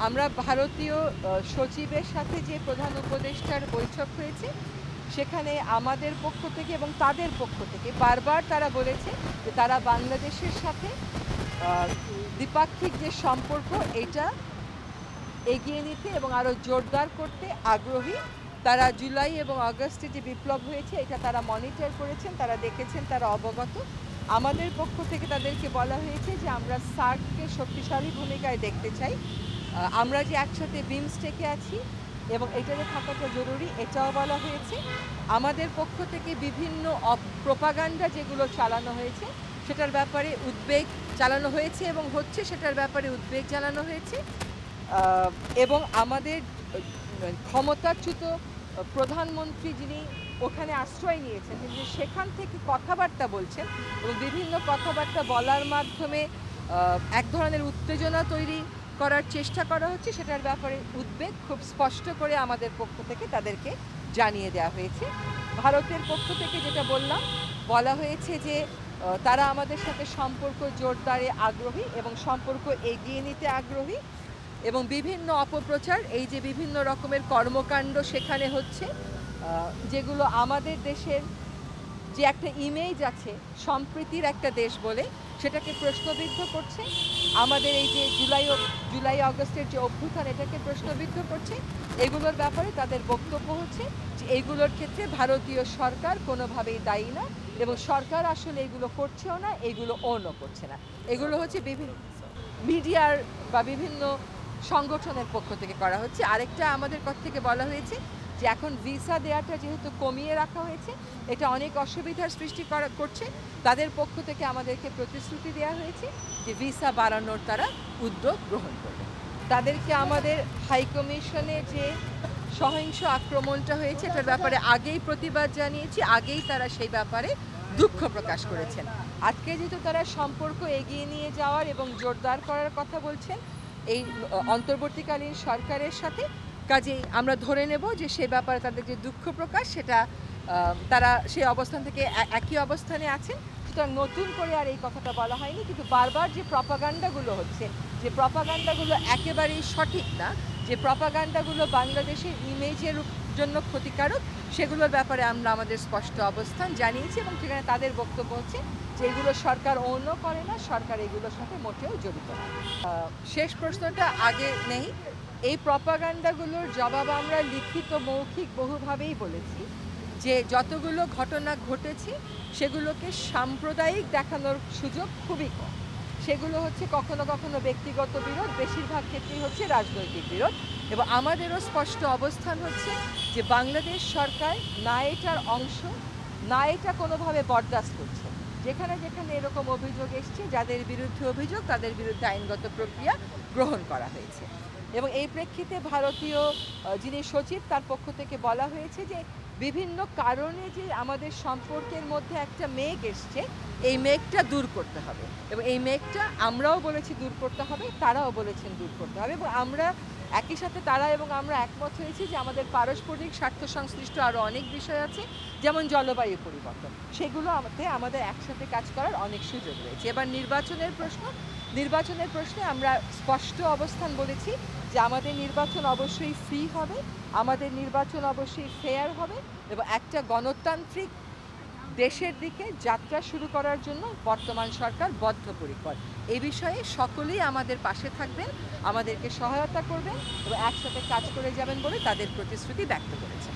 আমরা ভারতীয় সচিবের সাথে যে প্রধান উপদেষ্টার বৈঠক হয়েছে সেখানে আমাদের পক্ষ থেকে এবং তাদের পক্ষ থেকে বারবার তারা বলেছে যে তারা বাংলাদেশের সাথে দ্বিপাক্ষিক যে সম্পর্ক এটা এগিয়ে নিতে এবং আরও জোরদার করতে আগ্রহী। তারা জুলাই এবং আগস্টে যে বিপ্লব হয়েছে এটা তারা মনিটর করেছেন, তারা দেখেছেন, তারা অবগত। আমাদের পক্ষ থেকে তাদেরকে বলা হয়েছে যে আমরা সার্ককে শক্তিশালী ভূমিকায় দেখতে চাই। আমরা যে একসাথে বিমস্টেকে আছি এবং এটাতে থাকাটা জরুরি এটাও বলা হয়েছে। আমাদের পক্ষ থেকে বিভিন্ন প্রোপাগান্ডা যেগুলো চালানো হয়েছে সেটার ব্যাপারে উদ্বেগ চালানো হয়েছে এবং হচ্ছে, সেটার ব্যাপারে উদ্বেগ জানানো হয়েছে। এবং আমাদের ক্ষমতাচ্যুত প্রধানমন্ত্রী যিনি ওখানে আশ্রয় নিয়েছেন, কিন্তু সেখান থেকে কথাবার্তা বলছেন এবং বিভিন্ন কথাবার্তা বলার মাধ্যমে এক ধরনের উত্তেজনা তৈরি করার চেষ্টা করা হচ্ছে, সেটার ব্যাপারে উদ্বেগ খুব স্পষ্ট করে আমাদের পক্ষ থেকে তাদেরকে জানিয়ে দেওয়া হয়েছে। ভারতের পক্ষ থেকে যেটা বলা হয়েছে যে তারা আমাদের সাথে সম্পর্ক জোরদারে আগ্রহী এবং সম্পর্ক এগিয়ে নিতে আগ্রহী এবং বিভিন্ন অপপ্রচার, এই যে বিভিন্ন রকমের কর্মকাণ্ড সেখানে হচ্ছে যেগুলো আমাদের দেশের যে একটা ইমেজ আছে সম্প্রীতির একটা দেশ বলে সেটাকে প্রশ্নবিদ্ধ করছে। আমাদের এই যে জুলাই আগস্টের যে অভ্যুত্থান এটাকে প্রশ্নবিদ্ধ করছে। এগুলোর ব্যাপারে তাদের বক্তব্য হচ্ছে যে এইগুলোর ক্ষেত্রে ভারতীয় সরকার কোনোভাবেই দায়ী না এবং সরকার আসলে এগুলো করছেও না, এগুলো ওনও করছে না। এগুলো হচ্ছে বিভিন্ন মিডিয়ার বা বিভিন্ন সংগঠনের পক্ষ থেকে করা হচ্ছে। আরেকটা আমাদের কথা থেকে বলা হয়েছে যে এখন ভিসা দেওয়াটা যেহেতু কমিয়ে রাখা হয়েছে এটা অনেক অসুবিধার সৃষ্টি করছে। তাদের পক্ষ থেকে আমাদেরকে প্রতিশ্রুতি দেওয়া হয়েছে যে ভিসা বাড়ানোর তারা উদ্যোগ গ্রহণ করবে। তাদেরকে আমাদের হাইকমিশনে যে সহিংস আক্রমণটা হয়েছে এটার ব্যাপারে আগেই প্রতিবাদ জানিয়েছি, আগেই তারা সেই ব্যাপারে দুঃখ প্রকাশ করেছেন। আজকে যেহেতু তারা সম্পর্ক এগিয়ে নিয়ে যাওয়ার এবং জোরদার করার কথা বলছেন এই অন্তর্বর্তীকালীন সরকারের সাথে, কাজেই আমরা ধরে নেব যে সে ব্যাপারে তাদের যে দুঃখ প্রকাশ সেটা তারা সেই অবস্থান থেকে একই অবস্থানে আছেন। সুতরাং নতুন করে আর এই কথাটা বলা হয়নি, কিন্তু বারবার যে প্রপাগান্ডাগুলো হচ্ছে, যে প্রপাগান্ডাগুলো একেবারেই সঠিক না, যে প্রপাগান্ডাগুলো বাংলাদেশের ইমেজের জন্য ক্ষতিকারক, সেগুলোর ব্যাপারে আমরা আমাদের স্পষ্ট অবস্থান জানিয়েছি এবং সেখানে তাদের বক্তব্য হচ্ছে যে এগুলো সরকার অন্য করে না, সরকার এগুলোর সাথে মোটেও জড়িত না। শেষ প্রশ্নটা আগে নেই। এই প্রপাগান্ডাগুলোর জবাব আমরা লিখিত মৌখিক বহুভাবেই বলেছি যে যতগুলো ঘটনা ঘটেছে সেগুলোকে সাম্প্রদায়িক দেখানোর সুযোগ খুবই কম। সেগুলো হচ্ছে কখনো কখনো ব্যক্তিগত বিরোধ, বেশিরভাগ ক্ষেত্রেই হচ্ছে রাজনৈতিক বিরোধ। এবং আমাদেরও স্পষ্ট অবস্থান হচ্ছে যে বাংলাদেশ সরকার না এটার অংশ, না এটা কোনোভাবে বরদাস্ত করছে। যেখানে যেখানে এরকম অভিযোগ এসছে, যাদের বিরুদ্ধে অভিযোগ তাদের বিরুদ্ধে আইনগত প্রক্রিয়া গ্রহণ করা হয়েছে। এবং এই প্রেক্ষিতে ভারতীয় যিনি সচিব তার পক্ষ থেকে বলা হয়েছে যে বিভিন্ন কারণে যে আমাদের সম্পর্কের মধ্যে একটা মেঘ এসছে, এই মেঘটা দূর করতে হবে এবং এই মেঘটা আমরাও বলেছি দূর করতে হবে, তারাও বলেছেন দূর করতে হবে এবং আমরা একই সাথে তারা এবং আমরা একমত হয়েছি যে আমাদের পারস্পরিক স্বার্থ সংশ্লিষ্ট আরও অনেক বিষয় আছে, যেমন জলবায়ু পরিবর্তন, সেগুলো আমাদের একসাথে কাজ করার অনেক সুযোগ রয়েছে। এবার নির্বাচনের প্রশ্নে আমরা স্পষ্ট অবস্থান বলেছি যে আমাদের নির্বাচন অবশ্যই ফ্রি হবে, আমাদের নির্বাচন অবশ্যই ফেয়ার হবে এবং একটা গণতান্ত্রিক দেশের দিকে যাত্রা শুরু করার জন্য বর্তমান সরকার বদ্ধপরিকর। এই বিষয়ে সকলেই আমাদের পাশে থাকবেন, আমাদেরকে সহায়তা করবেন এবং একসাথে কাজ করে যাবেন বলে তাদের প্রতিশ্রুতি ব্যক্ত করেছেন।